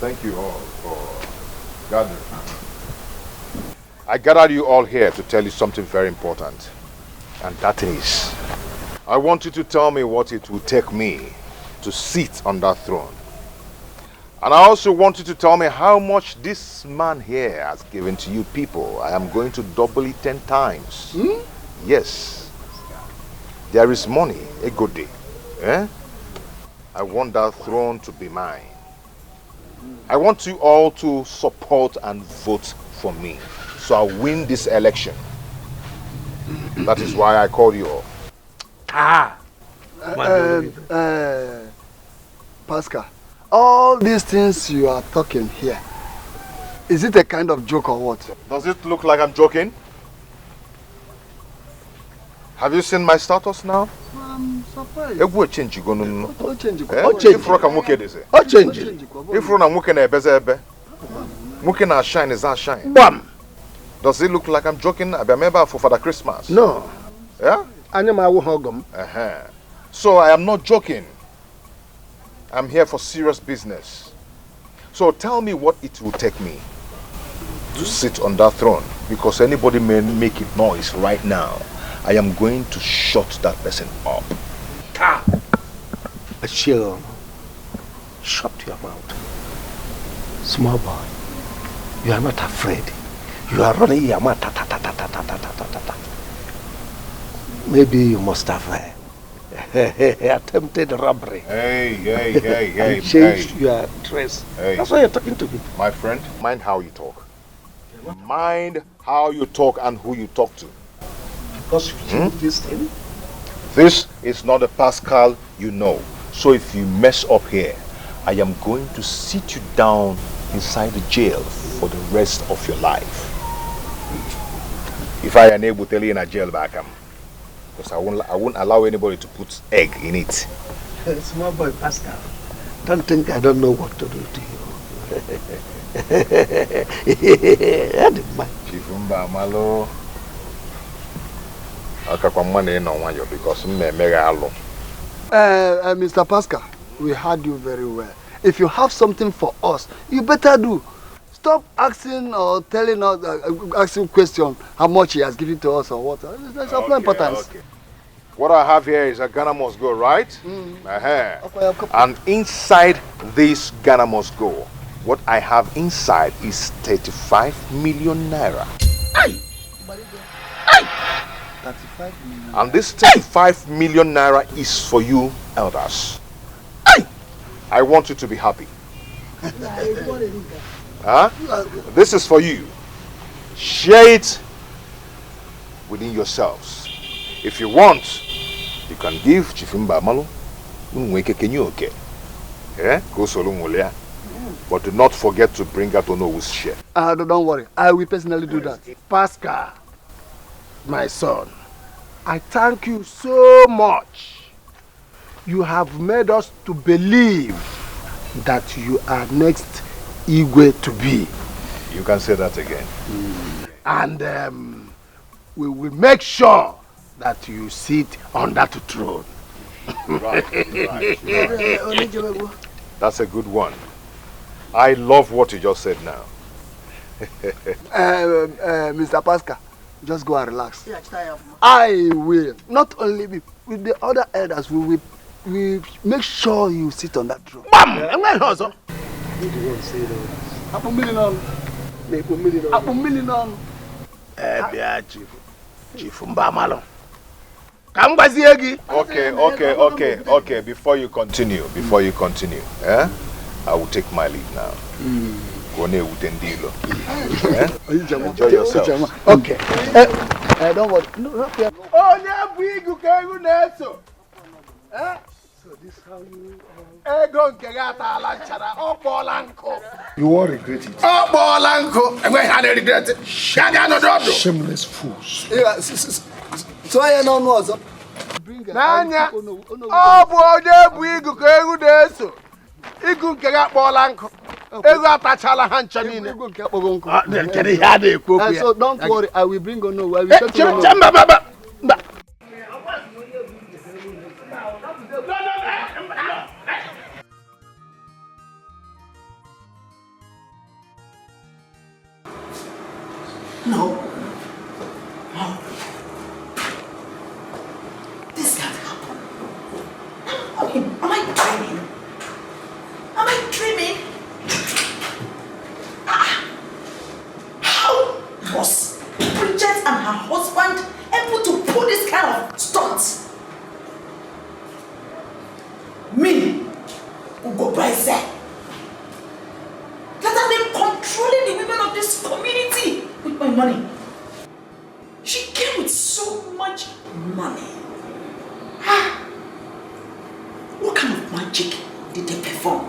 thank you all for gathering. I gathered you all here to tell you something very important. And that is, I want you to tell me what it will take me to sit on that throne. And I also want you to tell me how much this man here has given to you people. I am going to double it 10 times. Yes. There is money, a good day. Eh? I want that throne to be mine. I want you all to support and vote for me, so I'll win this election. That is why I called you all. Pascal, all these things you are talking here, is it a kind of joke or what? Does it look like I'm joking? Have you seen my status now? I'm surprised. If we change, you go no. Change. If rock and muke this. Change. If rock and muke na ebeze ebe, muke na shine is that shine. Bam. Does it look like I'm joking? I remember for Father Christmas. No. Yeah. So I am not joking. I'm here for serious business. So tell me what it will take me to sit on that throne, because anybody may make it noise right now. I am going to shut that person up. Chill. Shut your mouth. Small boy, you are not afraid. You are running your mouth. Maybe you must have attempted robbery. Hey. Changed your dress. Hey. That's why you're talking to me. My friend, mind how you talk. Mind how you talk and who you talk to. Because you changed this thing. This is not a Pascal you know. So if you mess up here, I am going to sit you down inside the jail for the rest of your life. If I am able to tell you in a jail back, because I won't allow anybody to put egg in it. Small boy, Pascal, don't think I don't know what to do to you. Chifumba Malo. Because Mr. Pascal, we heard you very well. If you have something for us, you better do. Stop asking or telling us, asking questions how much he has given to us or what. That's of no importance. Okay. What I have here is a Ghana must go, right? And inside this Ghana must go, what I have inside is 35 million naira. Aye. 35 million. And this 35 million naira is for you elders. Aye. I want you to be happy. Huh? This is for you. Share it within yourselves. If you want, you can give Chifimba Malo. Okay. Yeah? Go solo. But do not forget to bring out Ono's share. Don't worry. I will personally do that. Pascal, my son, I thank you so much. You have made us to believe that you are next Igwe to be. You can say that again. And we will make sure that you sit on that throne. Right. That's a good one. I love what you just said now. Mr. Pascal, just go and relax. I will. Not only me, with the other elders, we make sure you sit on that throne. Bam! Okay. Before you continue, I will take my leave now. Enjoy yourself. Okay. Don't worry. So this is how you won't regret it. Shameless fools. So I don't know. Nanya, so don't worry, I will bring Ono. I will take to Ono. Ugobraise. That I've been controlling the women of this community with my money. She came with so much money. What kind of magic did they perform?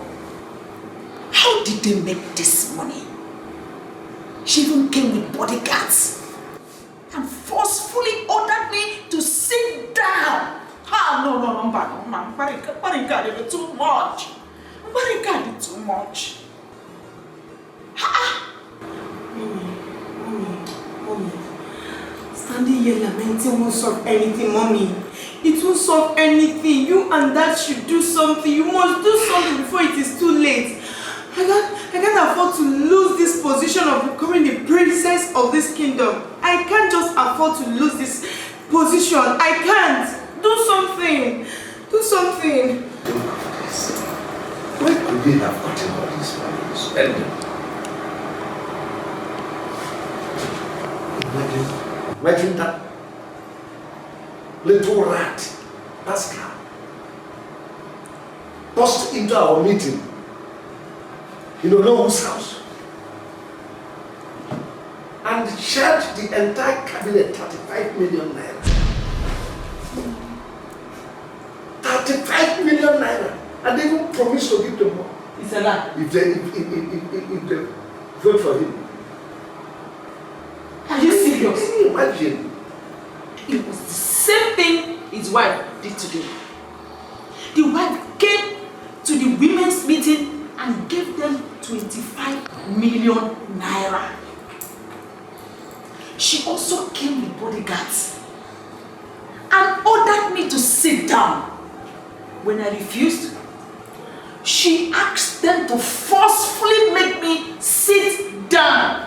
How did they make this money? She even came with bodyguards and forcefully ordered me to sit down. No, Barricade is too much. Barricade is too much. Mommy. Standing here lamenting won't solve anything, Mommy. It won't solve anything. You and Dad should do something. You must do something before it is too late. I can't afford to lose this position of becoming the princess of this kingdom. I can't just afford to lose this position. I can't. Do something. Do something. Where could they have gotten all this money to spend it? Imagine that little rat, Pascal, burst into our meeting. You don't know whose house. And charged the entire cabinet 35 million naira. 35 million naira. And they even promised to give them more. It's a lie. If they vote for him. Are you serious? Can you imagine? It was the same thing his wife did today. The wife came to the women's meeting and gave them 25 million naira. She also came with bodyguards and ordered me to sit down. When I refused, she asked them to forcefully make me sit down.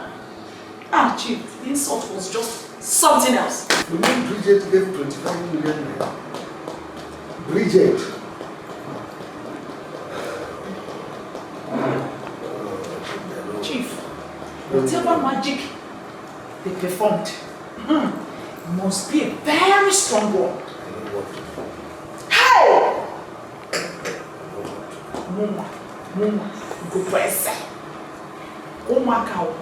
Chief, the insult was just something else. You mean Bridget gave 25 million naira? Bridget. Chief, whatever magic they performed must be a very strong one. Hey! Mama, go press. Oh my God.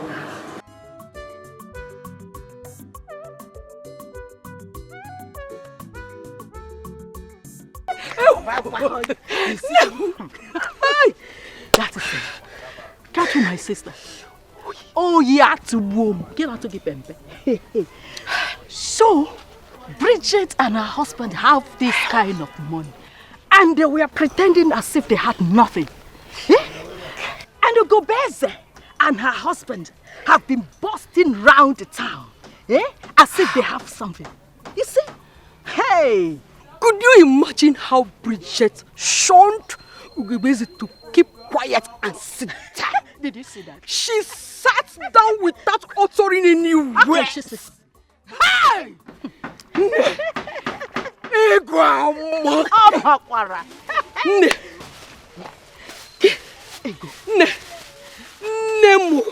That is it. Catch you, my sister. Oh, yeah, to womb. Get out to the pempe. So, Bridget and her husband have this kind of money, and they were pretending as if they had nothing. And Ugobeze and her husband have been busting round the town, as if they have something. You see? Hey! Could you imagine how Bridget shunned Ugobeze to keep quiet and sit down? Did you see that? She sat down without uttering any word. Hey! Nemo.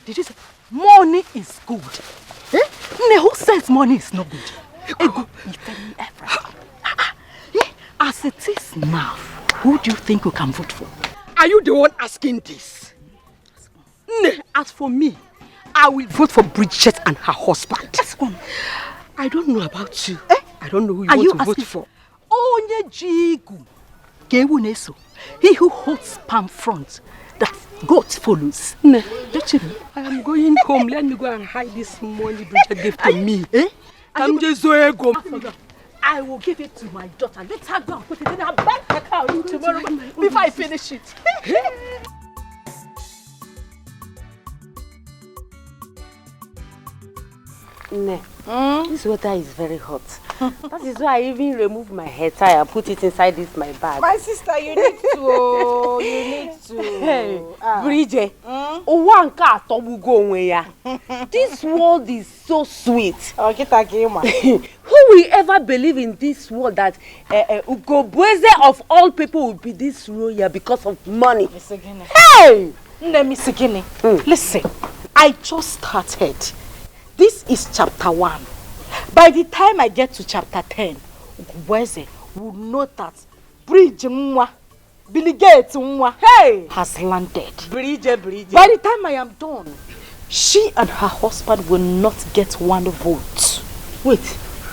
Did you say money is good? Who says money is not good? As it is now, who do you think we can vote for? Are you the one asking this? As for me, I will vote for Bridget and her husband. I don't know about you. I don't know who you want to vote for. Onye Jigu. He who holds palm front, that goat follows. Don't you know? I am going home. Let me go and hide this money Bridget gave to me. I will give it to my daughter. Let her go and put it in her bank account tomorrow before I finish it. This water is very hot. That is why I even remove my hair tie and put it inside this my bag. My sister, you need to. You need to. Hey, Bridget. This world is so sweet. Who will ever believe in this world that Ugobeze of all people will be this royal because of money? Hey! Listen, I just started. This is chapter 1. By the time I get to chapter 10, Ugubweze will know that Bridge Mwa, Billy Gates Mwa, hey, has landed. Bridge. By the time I am done, she and her husband will not get 1 vote. Wait,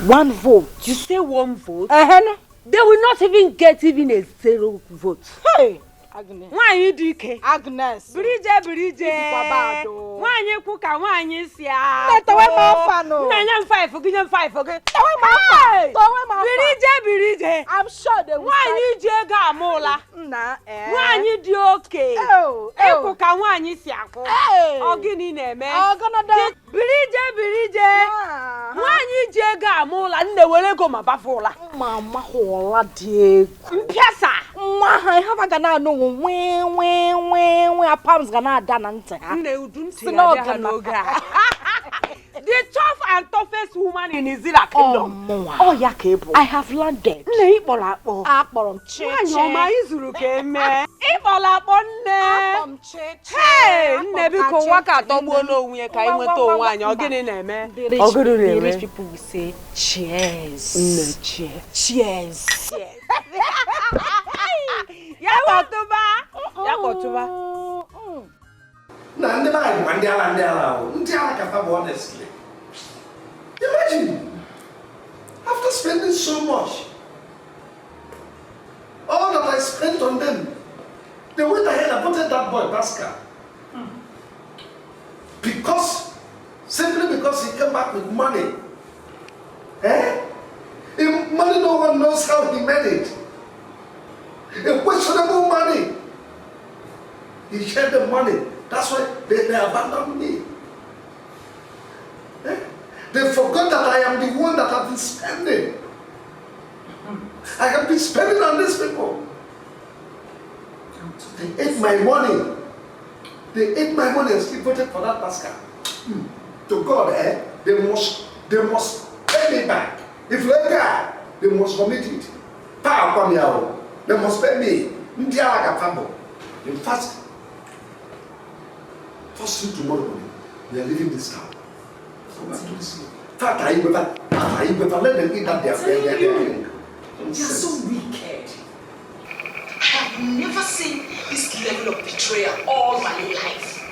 1 vote? You say 1 vote? They will not even get even a 0 vote. Hey! Agnes. Why you do it? Agnes. Bridge. Why you cook and why you see? Let the way my fan. No, 5 for getting 5 for getting. Bridge. I'm sure they will. Why you jega mola? Nah. Why you do okay? Oh. Cook and why you see? Oh, guinea name. Oh, gonna do. Bridge. Why you jega mola? And the way go my bafola. Mama, hola, dear. Piazza. I have a gana no. When palms gonna dance. The tough and toughest woman in Izira kingdom. Oh, yeah, cable. I have landed. Hey, Nebiko Waka Tomono, we are kind of one. You're getting a man. The rich people will say, cheers. Cheers. Yakotuba. Honestly. Imagine, after spending so much, all that I spent on them, they went ahead and voted that boy, Pascal. Simply because he came back with money. Money, no one knows how he made it. A questionable money. He shared the money. That's why they abandoned me. They forgot that I am the one that have been spending. I have been spending on these people. They ate my money. And still voted for that Pascal. To God, they must pay me back. If later, they must commit it. They must pay me. In fact, first thing tomorrow morning, we are leaving this town. In fact, I better let them eat that their food. You're so wicked. I have never seen this level of betrayal all my life.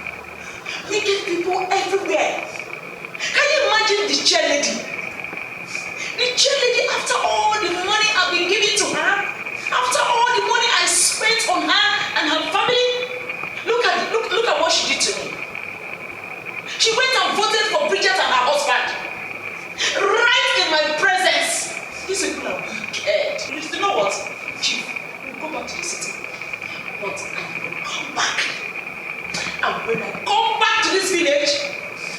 Wicked people everywhere. Can you imagine the chairlady? The chairlady, after all the money I've been giving to her, after all the money I spent on her and her family, look at what she did to me. She went and voted for Bridget and her husband. Right in my presence. These people are wicked. You know what? Chief, we'll go back to the city. But I will come back. And when I come back to this village,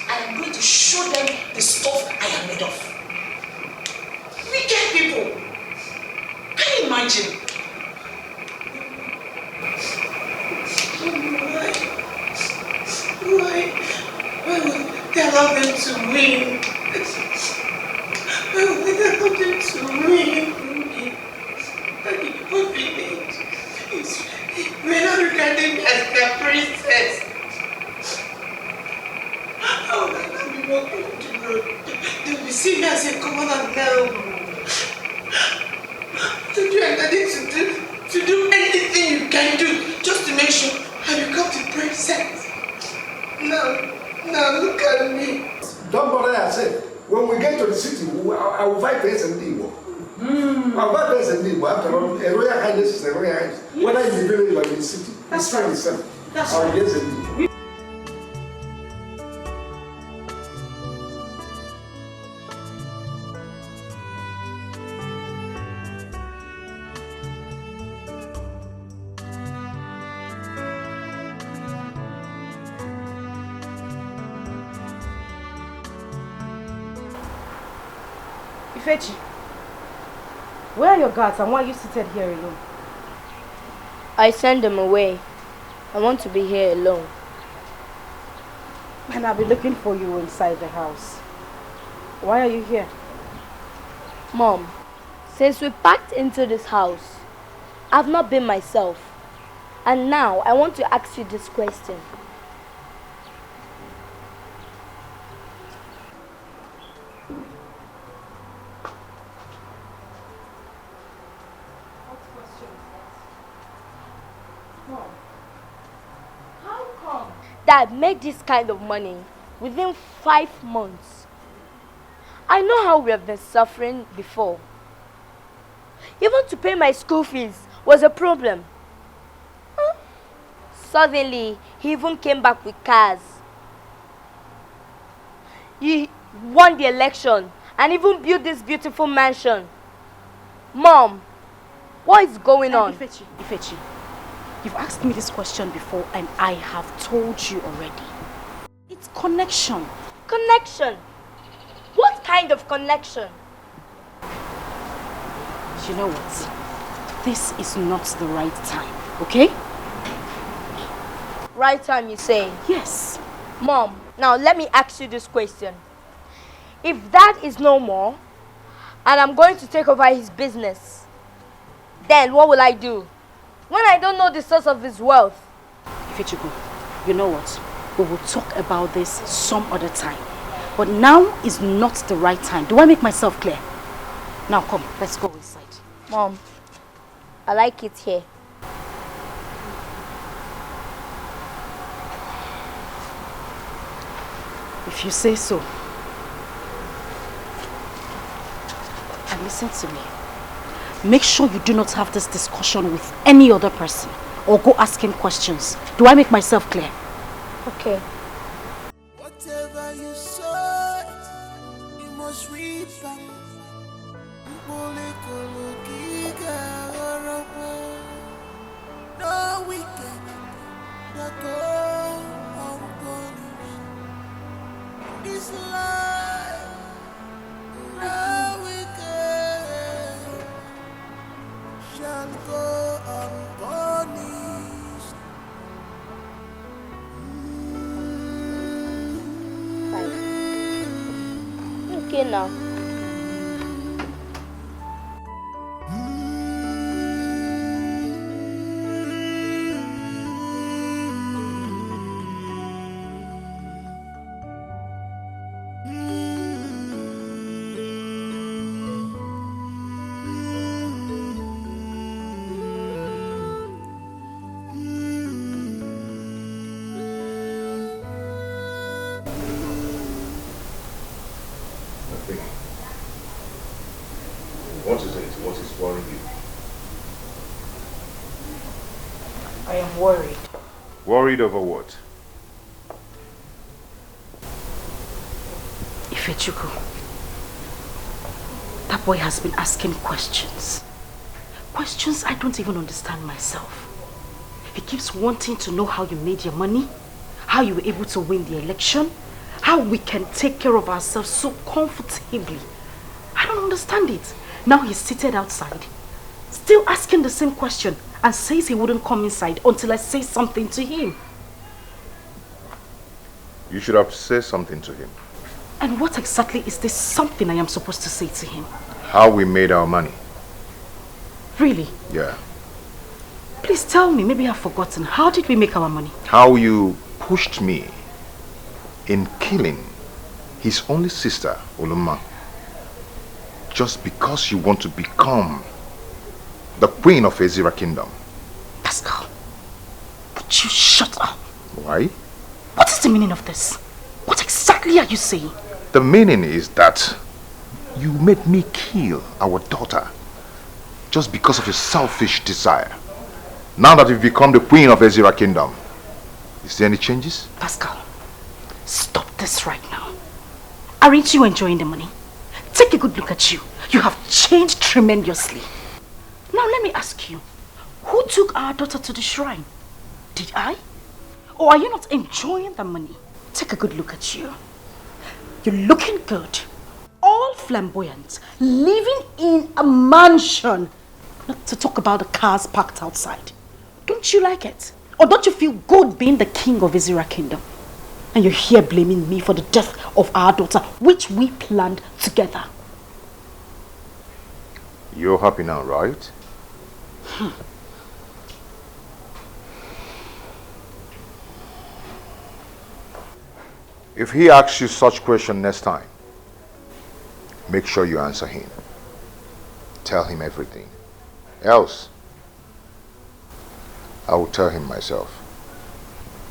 I am going to show them the stuff I am made of. Wicked people. Can you imagine? Why would they allow them to win? Why would they allow them to win? What we need is we're not regarding me as their princess. How would I not be walking on the road? They will see me as a common and girl. To do anything to do anything you can do just to make sure I become the princess. No, look at me. Don't bother yourself. When we get to the city, I will fight face and deal. I'll fight face and deal. After all, a royal highness is a royal highness. Whether in the village or in the city, it's fine itself. That's right. Yes, indeed. Fechi, where are your guards and why are you seated here alone? I sent them away. I want to be here alone. And I'll be looking for you inside the house. Why are you here? Mom, since we packed into this house, I've not been myself. And now I want to ask you this question. dad made this kind of money within 5 months. I know how we have been suffering before. Even to pay my school fees was a problem. Suddenly, he even came back with cars. He won the election and even built this beautiful mansion. Mom, what is going on? Ifechi, you've asked me this question before and I have told you already. It's connection. Connection? What kind of connection? You know what? This is not the right time, okay? Right time, you say? Yes. Mom, now let me ask you this question. If Dad is no more, and I'm going to take over his business, then what will I do? When I don't know the source of his wealth? Ifechuku, you know what? We will talk about this some other time. But now is not the right time. Do I make myself clear? Now come, let's go inside. Mom, I like it here. If you say so. And listen to me. Make sure you do not have this discussion with any other person or go asking questions. Do I make myself clear? Okay. Whatever you sow, you must reap. No wicked, no go unpunished. This life, no wicked shall go unpunished. Okay now. What is it? What is worrying you? I am worried. Worried over what? Ifechuku, that boy has been asking questions. Questions I don't even understand myself. He keeps wanting to know how you made your money, how you were able to win the election, how we can take care of ourselves so comfortably. I don't understand it. Now he's seated outside, still asking the same question and says he wouldn't come inside until I say something to him. You should have said something to him. And what exactly is this something I am supposed to say to him? How we made our money. Really? Yeah. Please tell me, maybe I've forgotten. How did we make our money? How you pushed me in killing his only sister, Oluma. Just because you want to become the queen of Ezira Kingdom. Pascal, would you shut up? Why? What is the meaning of this? What exactly are you saying? The meaning is that you made me kill our daughter just because of your selfish desire. Now that you've become the queen of Ezira Kingdom, is there any changes? Pascal, stop this right now. Aren't you enjoying the money? Take a good look at you. You have changed tremendously. Now let me ask you, who took our daughter to the shrine? Did I? Or are you not enjoying the money? Take a good look at you. You're looking good. All flamboyant. Living in a mansion. Not to talk about the cars parked outside. Don't you like it? Or don't you feel good being the king of Ezira Kingdom? And you're here blaming me for the death of our daughter, which we planned together. You're happy now, right? If he asks you such question next time, make sure you answer him. Tell him everything. Else, I will tell him myself.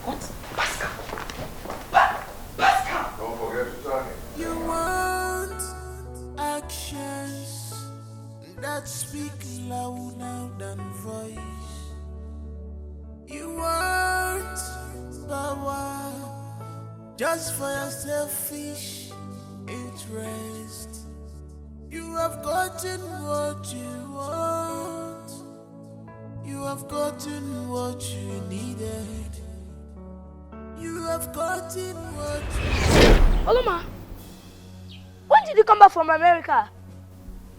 What? Pascal. speak louder than voice. You want power just for your selfish interest. You have gotten what you want. You have gotten what you needed. You have gotten what you... Oloma, when did you come back from America?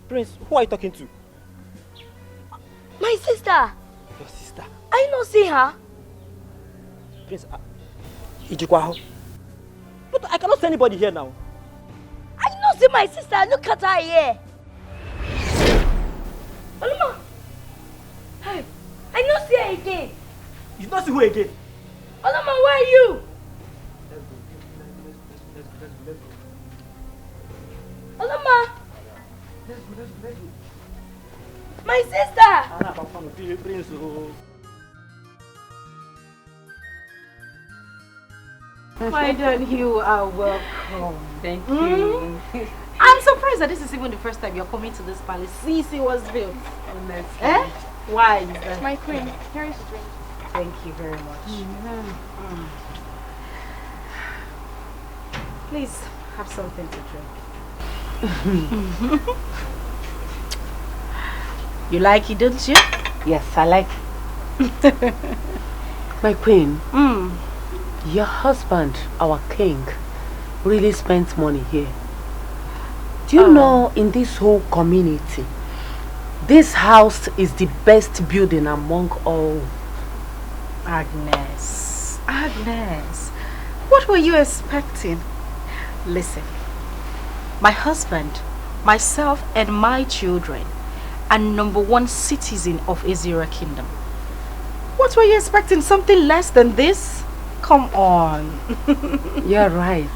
Prince, who are you talking to? My sister. Your sister? I not see her. Prince, Ijikwaho. But I cannot see anybody here now. I not see my sister. Look at her here. Oloma. Hey, I not see her again. You not see who again? Oloma, where are you? Oloma. Let's go. My sister. Prince. My dear, you are welcome. Thank you. I'm surprised that this is even the first time you're coming to this palace since it was built. Honestly. Eh? Why is that? My queen, here is a drink. Thank you very much. Please have something to drink. You like it, don't you? Yes, I like it. My queen, your husband, our king, really spends money here. Do you know, in this whole community, this house is the best building among all? Agnes, what were you expecting? Listen, my husband, myself and my children are #1 citizen of Azira Kingdom. What were you expecting? Something less than this? Come on. You're right.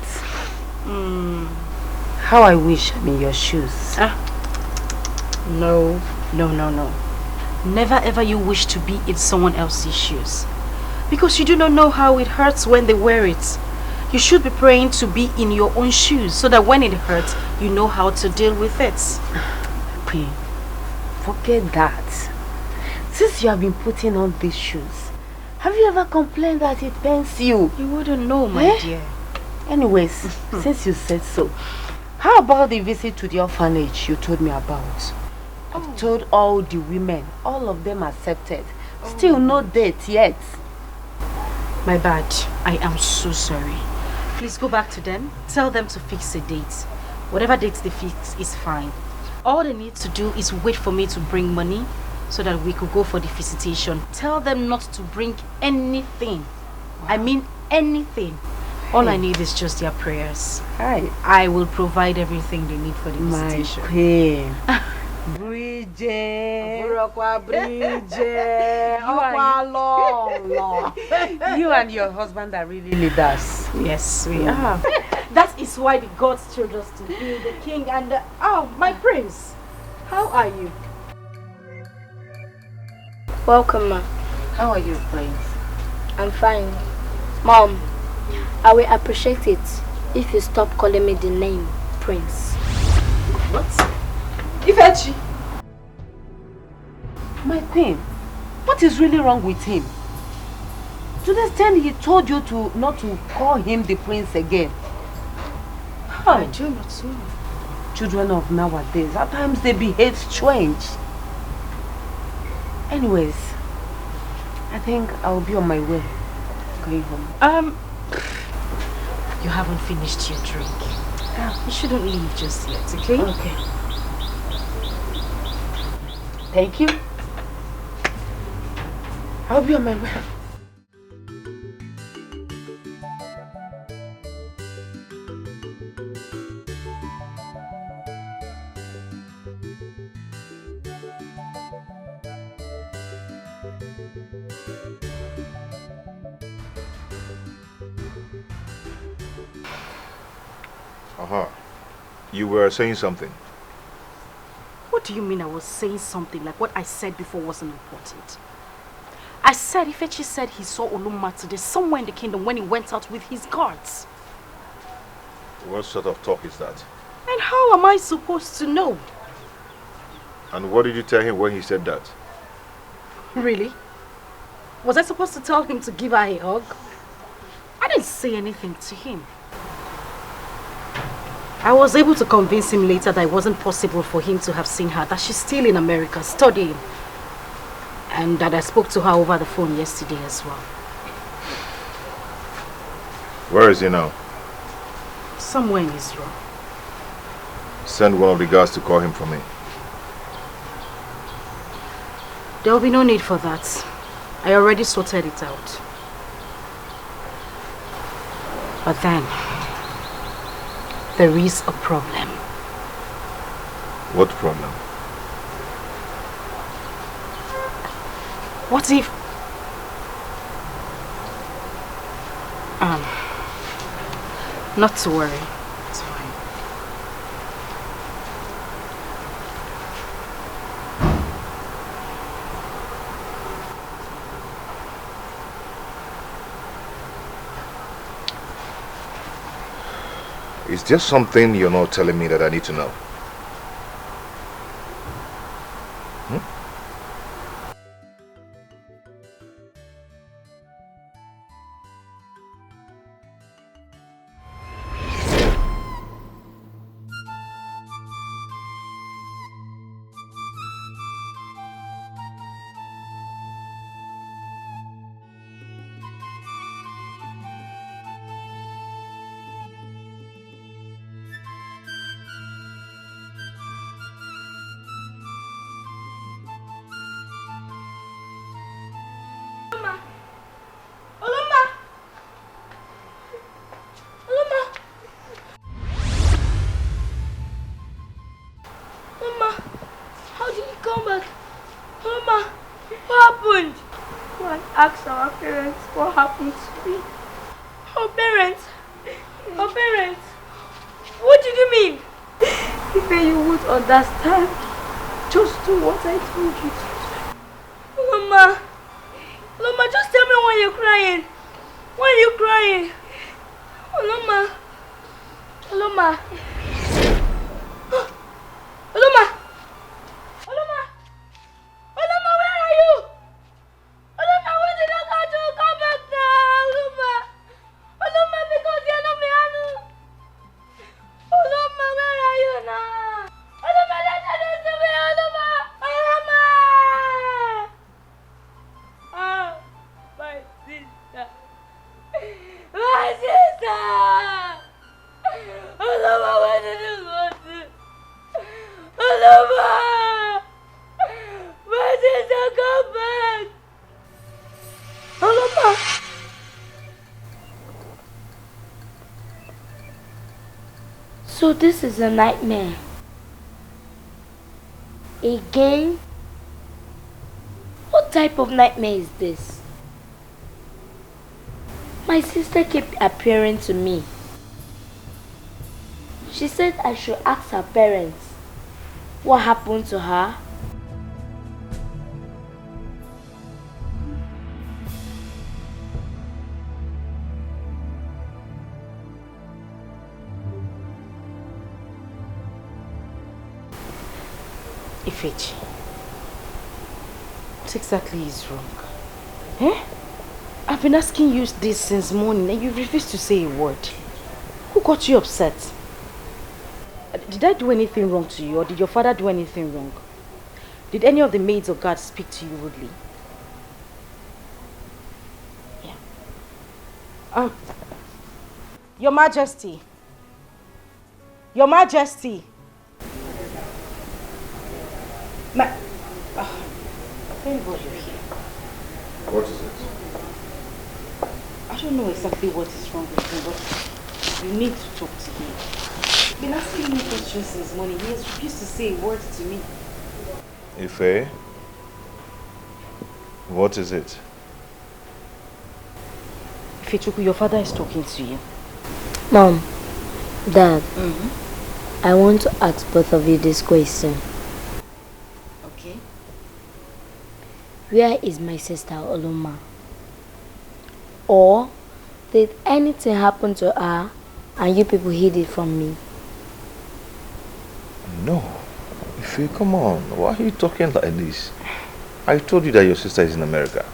How I wish I'm in your shoes. No. Never ever you wish to be in someone else's shoes. Because you do not know how it hurts when they wear it. You should be praying to be in your own shoes so that when it hurts, you know how to deal with it. Queen, forget that. Since you have been putting on these shoes, have you ever complained that it pains you? You wouldn't know, my dear. Anyways, since you said so, how about the visit to the orphanage you told me about? I've told all the women, all of them accepted. Still no date yet. My bad. I am so sorry. Please go back to them. Tell them to fix a date. Whatever date they fix is fine. All they need to do is wait for me to bring money so that we could go for the visitation. Tell them not to bring anything. Wow. I mean anything. All I need is just their prayers. I will provide everything they need for the visitation. My queen. Bridget. You and your husband are really leaders. Yes, we are. That is why the gods chose us to be the king and the... Oh, my prince. How are you? Welcome, ma. How are you, prince? I'm fine. Mom, I will appreciate it if you stop calling me the name Prince. What? Ifechi. My queen, what is really wrong with him? To the extent he told you to not to call him the prince again. I do not know. Children of nowadays, at times they behave strange. Anyways, I think I'll be on my way. Going home. You haven't finished your drink. You shouldn't leave just yet, okay? Okay. Thank you. I'll be on my way. You were saying something. What do you mean I was saying something like what I said before wasn't important? I said Ifechi said he saw Oluma today somewhere in the kingdom when he went out with his guards. What sort of talk is that? And how am I supposed to know? And what did you tell him when he said that? Really? Was I supposed to tell him to give her a hug? I didn't say anything to him. I was able to convince him later that it wasn't possible for him to have seen her, that she's still in America studying. And that I spoke to her over the phone yesterday as well. Where is he now? Somewhere in Israel. Send one of the guards to call him for me. There will be no need for that. I already sorted it out. But then, there is a problem. What problem? What if... not to worry. It's fine. Is there something you're not telling me that I need to know? Ask our parents what happened to me. Our parents? What did you mean? If you would understand, just do what I told you to. Loma, just tell me why you're crying. Why are you crying? Loma. Loma, where are you? Oloma, what did I got to come back now? Oloma, because you're not me, Anu. Oloma, where are you now? Oloma, let us to me, Oloma. Oh, my sister. Oloma, where did you go to? Oloma, my sister, come back. Oloma. So this is a nightmare. Again? What type of nightmare is this? My sister kept appearing to me. She said I should ask her parents what happened to her. Ifechi, what exactly is wrong? Eh? I've been asking you this since morning and you refused to say a word. Who got you upset? Did I do anything wrong to you, or did your father do anything wrong? Did any of the maids or guards speak to you rudely? Yeah. Your Majesty. Your Majesty. Thank God you're here. What is it? I don't know exactly what is wrong with him, but you need to talk to him. I've been asking me questions since morning. He has refused to say a word to me. Ife? What is it? Ifechuku, your father is talking to you. Mom, Dad, I want to ask both of you this question. Okay. Where is my sister Oloma? Or did anything happen to her and you people hid it from me? No. Ife, come on. Why are you talking like this? I told you that your sister is in America.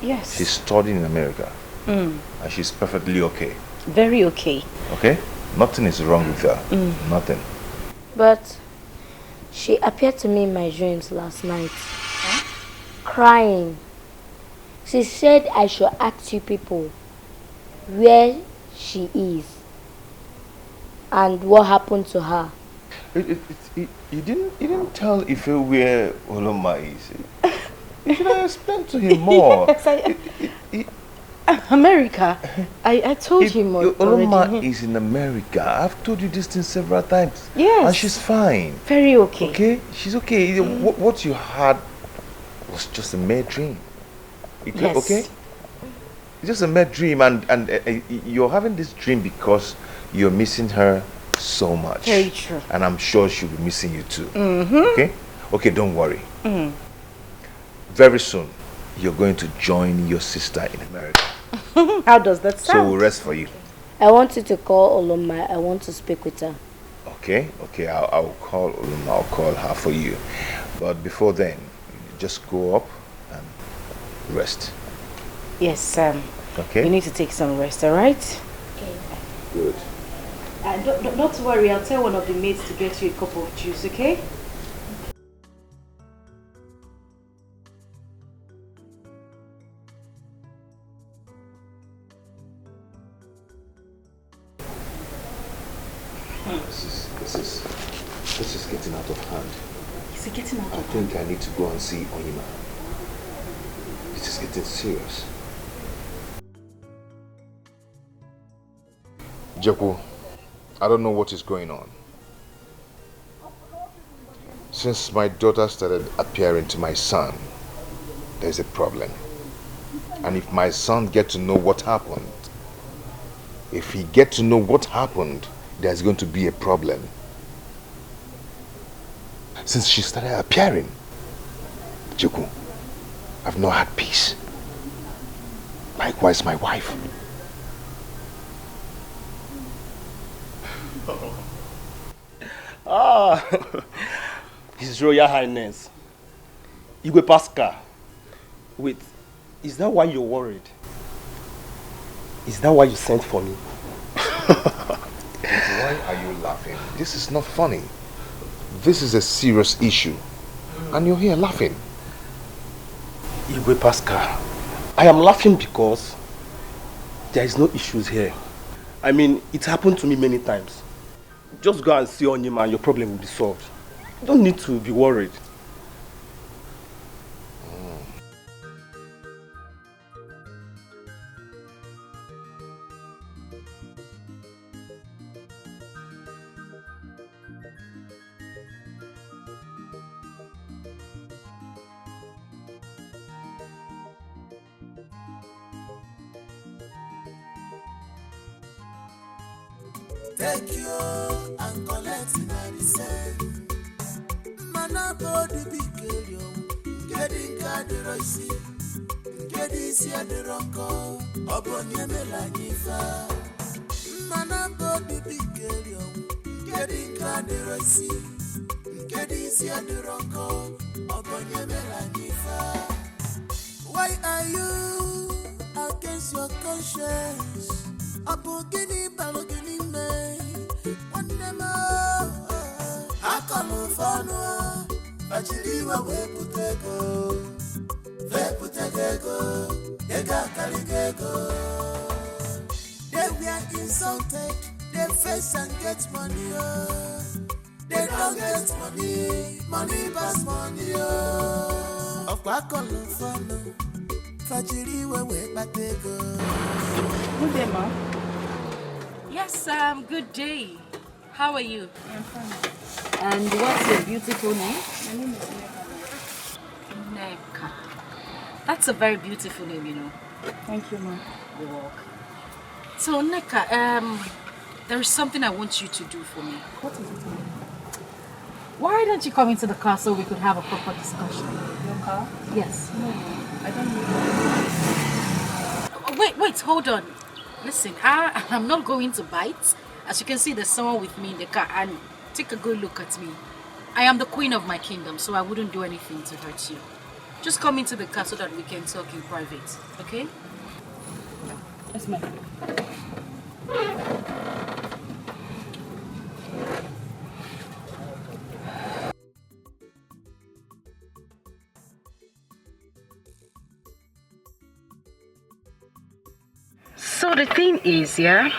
Yes. She's studying in America. And she's perfectly okay. Very okay. Okay? Nothing is wrong with her. Nothing. But she appeared to me in my dreams last night. Huh? Crying. She said I should ask you people where she is and what happened to her. You didn't tell Ife where Oloma is. You should have explained to him more. Yes, America. I told him already. Oloma is in America. I've told you this thing several times. Yes. And she's fine. Very okay. Okay? She's okay. What you had was just a mere dream. Yes. Okay? It's just a mere dream, and you're having this dream because you're missing her so much. Very true. And I'm sure she'll be missing you too. Okay? Okay, don't worry. Very soon, you're going to join your sister in America. How does that sound? So we'll rest for you. I want you to call Oloma. I want to speak with her. Okay, I'll call Oloma. I'll call her for you. But before then, just go up and rest. Yes, okay. You need to take some rest, alright? Okay. Good. Don't worry, I'll tell one of the maids to get you a cup of juice, okay? This is getting out of hand. Is it getting out of hand? I think I need to go and see Onyema. This is getting serious. Jeku, I don't know what is going on. Since my daughter started appearing to my son, there's a problem. And if my son gets to know what happened, there's going to be a problem. Since she started appearing, Jeku, I've not had peace. Likewise, my wife. His Royal Highness, Igwe Pascal. Wait, is that why you're worried? Is that why you sent for me? Why are you laughing? This is not funny. This is a serious issue. And you're here laughing. Igwe Pascal, I am laughing because there is no issues here. I mean, it happened to me many times. Just go and see Onyema and your problem will be solved. You don't need to be worried. Take you and collect in the same. Mana body big girl, getting Royce, getting Sia de Ronco, Obonye Melanifa. Mana body big girl, getting Royce, getting Sia de Ronco, Obonye Melanifa. Why are you against your conscience? Abogini balogini me, one demo. Akolu fano, bachiliwa weputego, ega kaligego. They were insulted, they face and get money. They don't get money pass money. Of Akolu fano, bachiliwa weputego. Good day, ma. Yes, good day. How are you? I'm fine. And what's your beautiful name? My name is Neka. That's a very beautiful name, you know. Thank you, ma. You're welcome. So, Neka, there is something I want you to do for me. What is it, ma? Why don't you come into the car so we could have a proper discussion? Your car? Yes. No, I don't need that. Wait, hold on. Listen, I'm not going to bite. As you can see, there's someone with me in the car, and take a good look at me. I am the queen of my kingdom, so I wouldn't do anything to hurt you. Just come into the car so that we can talk in private, okay? Yes, ma'am. So the thing is, yeah,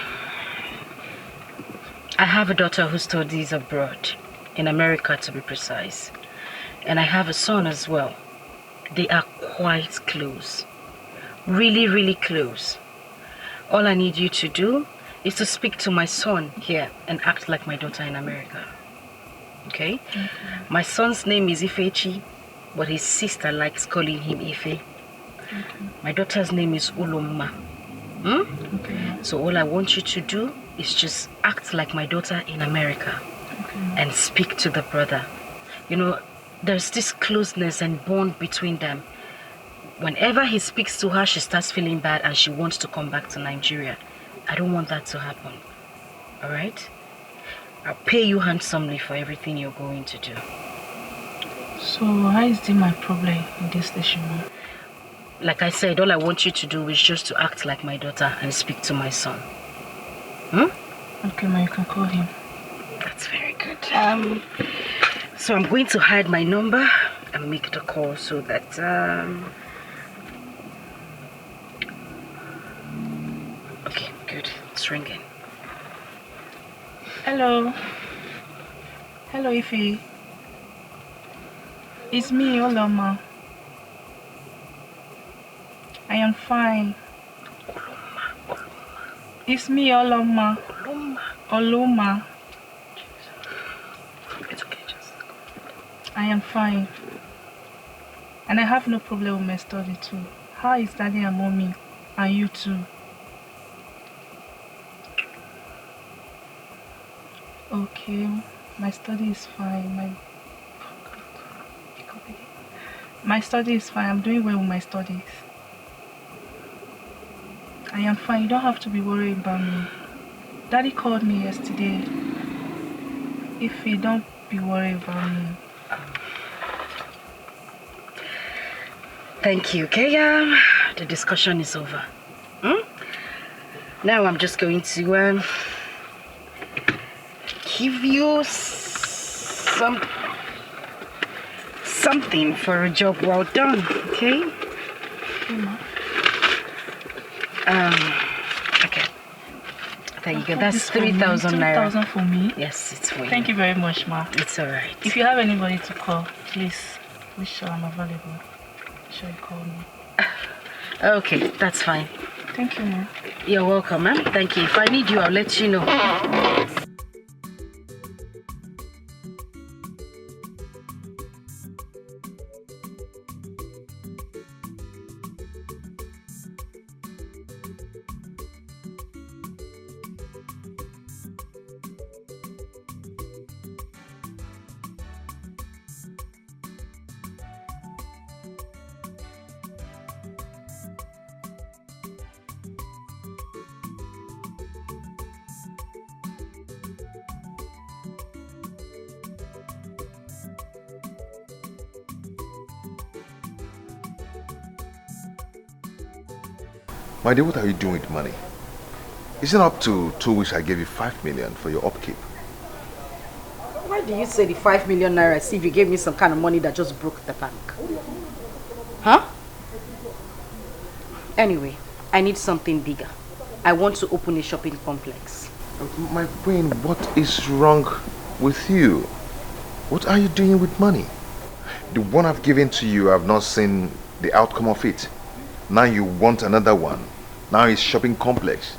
I have a daughter who studies abroad, in America to be precise. And I have a son as well. They are quite close. Really, really close. All I need you to do is to speak to my son here and act like my daughter in America. Okay? My son's name is Ifechi, but his sister likes calling him Ife. My daughter's name is Uloma. So all I want you to do is just act like my daughter in America and speak to the brother. You know, there's this closeness and bond between them. Whenever he speaks to her, she starts feeling bad and she wants to come back to Nigeria. I don't want that to happen. Alright? I'll pay you handsomely for everything you're going to do. So how is this my problem in this station? Like I said, all I want you to do is just to act like my daughter and speak to my son. Okay, ma, you can call him. That's very good. So I'm going to hide my number and make the call so that okay, good. It's ringing. Hello. Hello, Ife. It's me, Oloma. I am fine. It's me, Oloma. Oloma. It's okay, just I am fine. And I have no problem with my study too. How is Daddy and Mommy? And you too? Okay, my study is fine. My study is fine. I'm doing well with my studies. I am fine. You don't have to be worried about me. Daddy called me yesterday. If you don't be worried about me. Thank you, okay? The discussion is over. Now I'm just going to give you something for a job well done, okay? Okay. There you go. That's 3,000 naira. 3,000 for me? Yes, it's for you. Thank you very much, ma. It's alright. If you have anybody to call, please be sure I'm available. Be sure you call me. Okay, that's fine. Thank you, ma. You're welcome, ma'am. Thank you. If I need you, I'll let you know. My dear, what are you doing with money? Isn't up to 2 weeks I gave you 5 million for your upkeep? Why do you say the 5 million naira as if you gave me some kind of money that just broke the bank? Huh? Anyway, I need something bigger. I want to open a shopping complex. My queen, what is wrong with you? What are you doing with money? The one I've given to you, I've not seen the outcome of it. Now you want another one. Now it's shopping complex.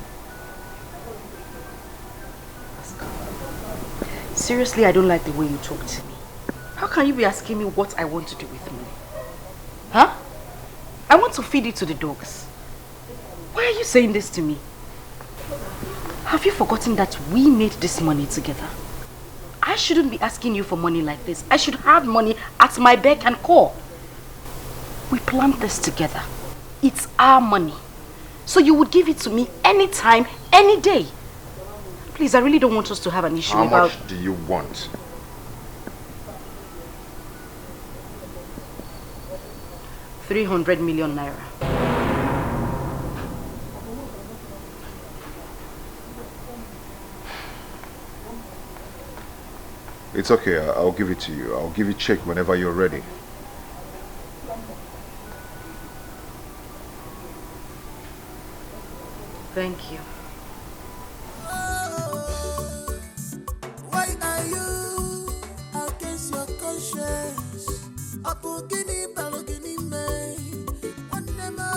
Seriously, I don't like the way you talk to me. How can you be asking me what I want to do with money? Huh? I want to feed it to the dogs. Why are you saying this to me? Have you forgotten that we made this money together? I shouldn't be asking you for money like this. I should have money at my beck and call. We planned this together. It's our money. So you would give it to me anytime, any day. Please, I really don't want us to have an issue about... How much do you want? 300 million naira. It's okay, I'll give it to you. I'll give you a check whenever you're ready. Thank you. Why are you against your conscience? Apogini balogini me. Onema.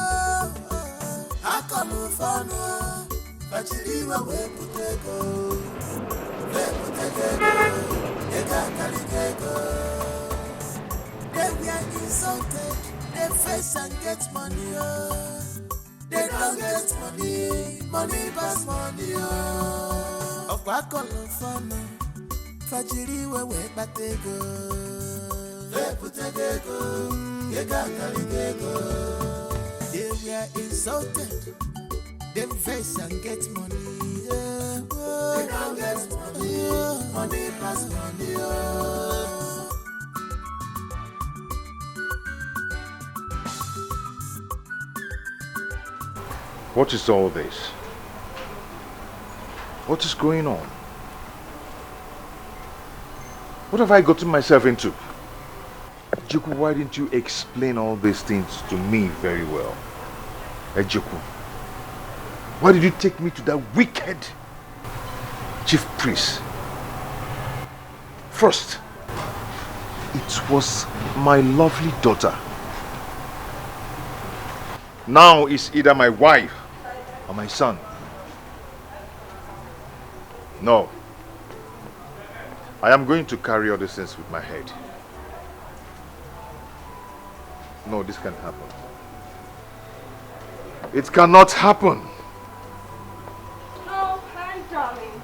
Akalufano. Bachiriwa weputego. They were insulted, they face and get money. They don't get money, money pass money. Of what color fun? Fajiri we batego. They put a go, they were insulted, they face and get money. They don't get money, money pass money. What is all this? What is going on? What have I gotten myself into? Ejiku, why didn't you explain all these things to me very well? Ejiku, why did you take me to that wicked chief priest? First, it was my lovely daughter. Now it's either my wife or my son. No. I am going to carry all these things with my head. No, this can't happen. It cannot happen. Oh, hi, darling.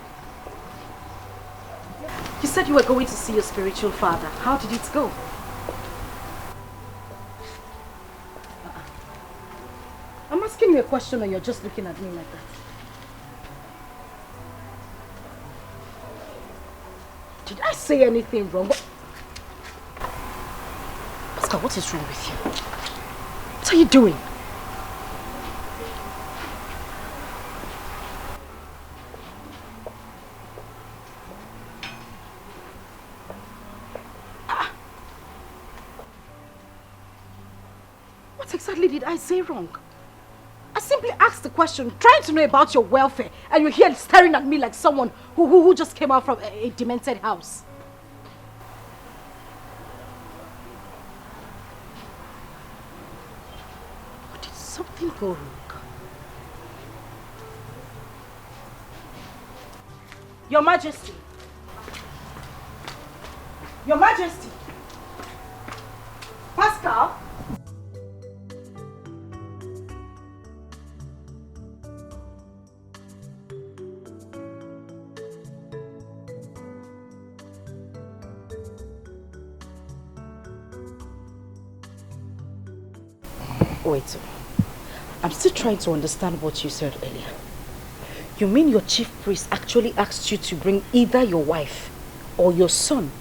You said you were going to see your spiritual father. How did it go? I'm asking you a question and you're just looking at me like that. Did I say anything wrong? Pascal, what is wrong with you? What are you doing? What exactly did I say wrong? I simply asked the question, trying to know about your welfare, and you're here staring at me like someone who just came out from a demented house. Or did something go wrong? Your Majesty. Your Majesty. Pascal. Wait, I'm still trying to understand what you said earlier. You mean your chief priest actually asked you to bring either your wife or your son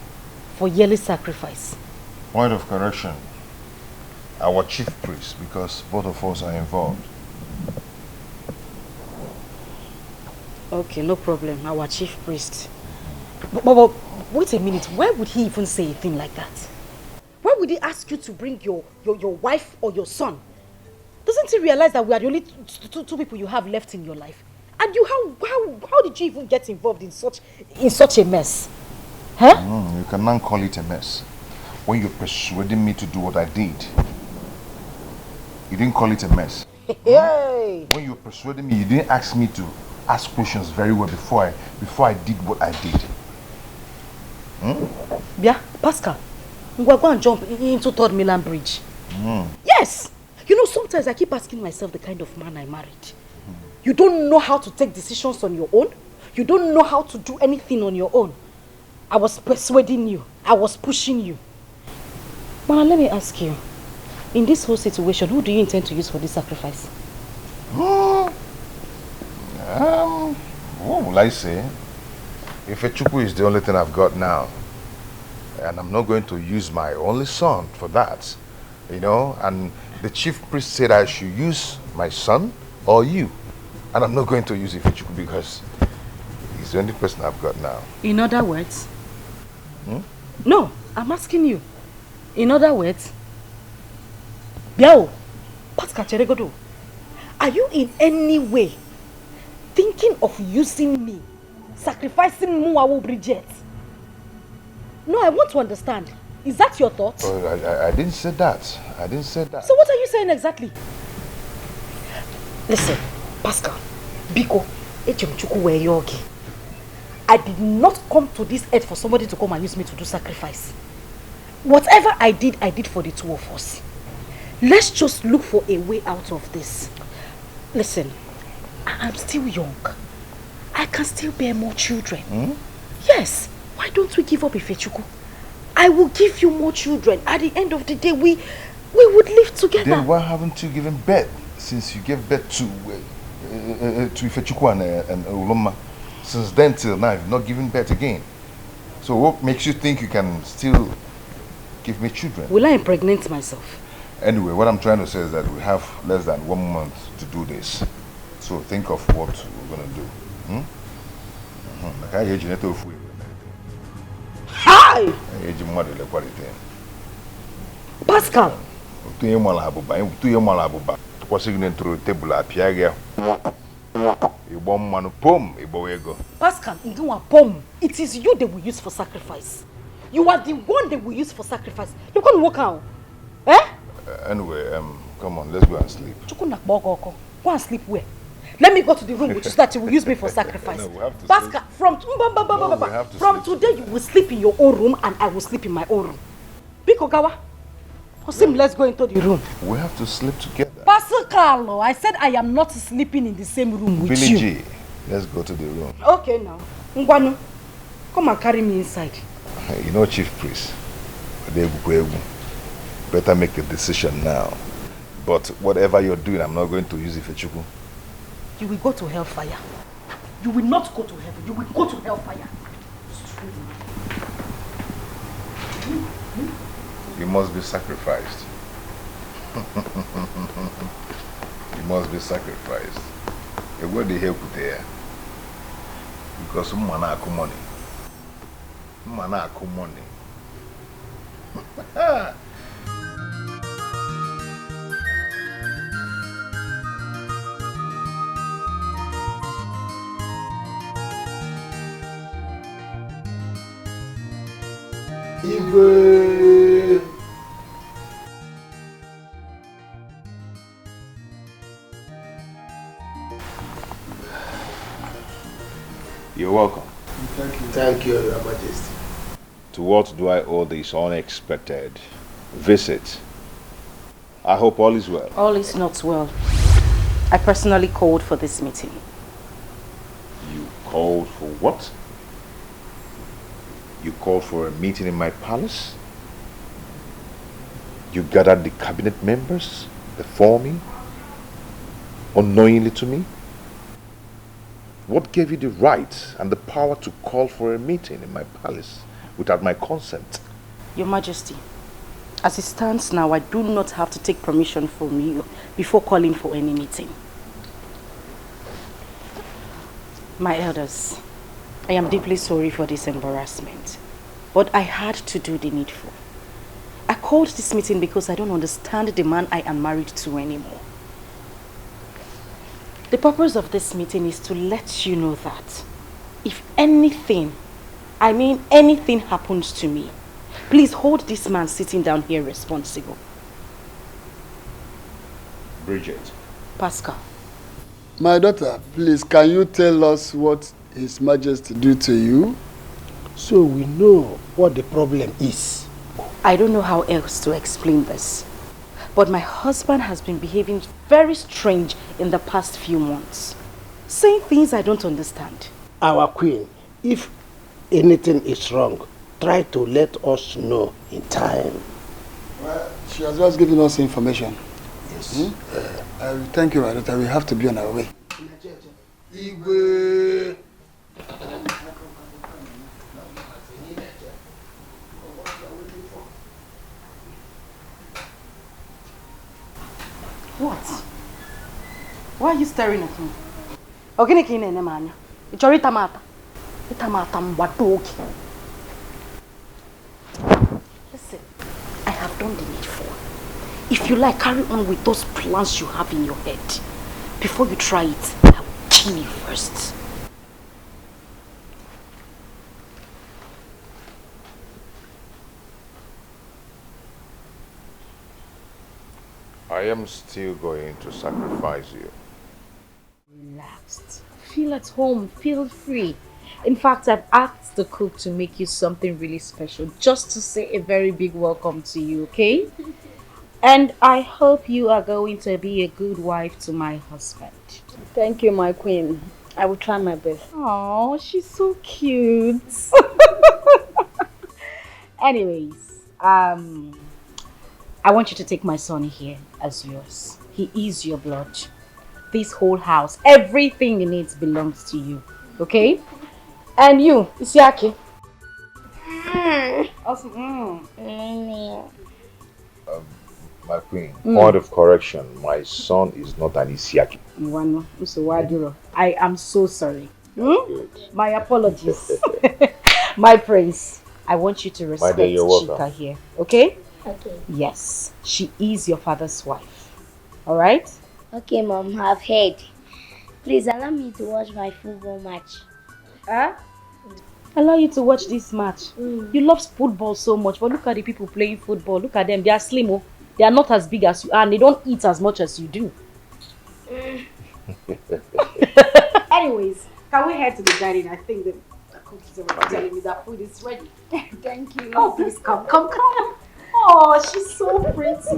for yearly sacrifice? Point of correction. Our chief priest, because both of us are involved. Okay, no problem. Our chief priest. But wait a minute. Why would he even say a thing like that? Why would he ask you to bring your wife or your son? Doesn't he realize that we are the only two people you have left in your life? And you, how did you even get involved in such a mess? Huh? You cannot call it a mess. When you persuaded me to do what I did, you didn't call it a mess. Hey. When you persuaded me, you didn't ask me to ask questions very well before I did what I did. Yeah, Pascal, we're going to jump into Third Milan Bridge. Yes! You know, sometimes I keep asking myself the kind of man I married. You don't know how to take decisions on your own. You don't know how to do anything on your own. I was persuading you. I was pushing you. But let me ask you, in this whole situation, who do you intend to use for this sacrifice? What will I say? If Echukwu is the only thing I've got now, and I'm not going to use my only son for that, You know, and the chief priest said I should use my son or you. And I'm not going to use Ifechuku because he's the only person I've got now. In other words? No, I'm asking you. In other words? Biao, Pascal Cheregodo, are you in any way thinking of using me, sacrificing Muawu Bridget? No, I want to understand. Is that your thought? Oh, I didn't say that. I didn't say that. So what are you saying exactly? Listen, Pascal, Biko, I did not come to this earth for somebody to come and use me to do sacrifice. Whatever I did for the two of us. Let's just look for a way out of this. Listen, I'm still young. I can still bear more children. Yes, why don't we give up Ifechuku? I will give you more children. At the end of the day, we would live together. Then why haven't you given birth since you gave birth to Ifechuku and Uloma? Since then till now, you've not given birth again. So what makes you think you can still give me children? Will I impregnate myself? Anyway, what I'm trying to say is that we have less than 1 month to do this. So think of what we're going to do. Hi! Pascal! Pascal, it is you they will use for sacrifice. You are the one they will use for sacrifice. You're going to walk out. Eh? Anyway, come on, let's go and sleep. Go and sleep where? Let me go to the room which is that you will use me for sacrifice. No, we have to Pascal, from today you will sleep in your own room and I will sleep in my own room. Bikogawa, let's go into the room. We have to sleep together. Pascal, I said I am not sleeping in the same room with you. Billy G, let's go to the room. Okay now. Ngwanu, come and carry me inside. You know, Chief Priest, better make a decision now. But whatever you're doing, I'm not going to use Ifechuku. You will go to hellfire. You will not go to heaven. You will go to hellfire. You must be sacrificed. You must be sacrificed. You go to help there. Because someone has money. Someone has money. You're welcome. Thank you. Thank you, Your Majesty. To what do I owe this unexpected visit? I hope all is well. All is not well. I personally called for this meeting. You called for what? You called for a meeting in my palace? You gathered the cabinet members before me? Unknowingly to me? What gave you the right and the power to call for a meeting in my palace without my consent? Your Majesty, as it stands now, I do not have to take permission from you before calling for any meeting. My elders, I am deeply sorry for this embarrassment, but I had to do the needful. I called this meeting because I don't understand the man I am married to anymore. The purpose of this meeting is to let you know that if anything, I mean anything happens to me, please hold this man sitting down here responsible. Bridget. Pascal. My daughter, please, can you tell us what His Majesty did to you? So we know what the problem is. I don't know how else to explain this, but my husband has been behaving very strange in the past few months, saying things I don't understand. Our queen, if anything is wrong, try to let us know in time. Well, she has just given us information. Yes. Thank you, my daughter. We have to be on our way. Igwe. What? Why are you staring at me? Okay, Nene. It's already tamata. Listen, I have done the needful. If you like, carry on with those plans you have in your head. Before you try it, I will kill you first. I am still going to sacrifice you. Relaxed. Feel at home. Feel free. In fact, I've asked the cook to make you something really special just to say a very big welcome to you, okay? And I hope you are going to be a good wife to my husband. Thank you, my queen. I will try my best. Oh, she's so cute. Anyways, I want you to take my son here as yours. He is your blood. This whole house, everything in it belongs to you. Okay? And you, Isiaki. Awesome. My queen, point of correction, my son is not an Isiaki. I am so sorry. My apologies. My prince, I want you to respect Chika here. Okay? Okay. Yes, she is your father's wife. Alright? Okay, Mom, I've heard. Please allow me to watch my football match. Huh? Allow you to watch this match. You love football so much, but look at the people playing football. Look at them. They are slim. Oh. They are not as big as you are, and they don't eat as much as you do. Anyways, can we head to the dining? I think the cook is already telling me that food is ready. Thank you. Oh, please come. Oh, she's so pretty.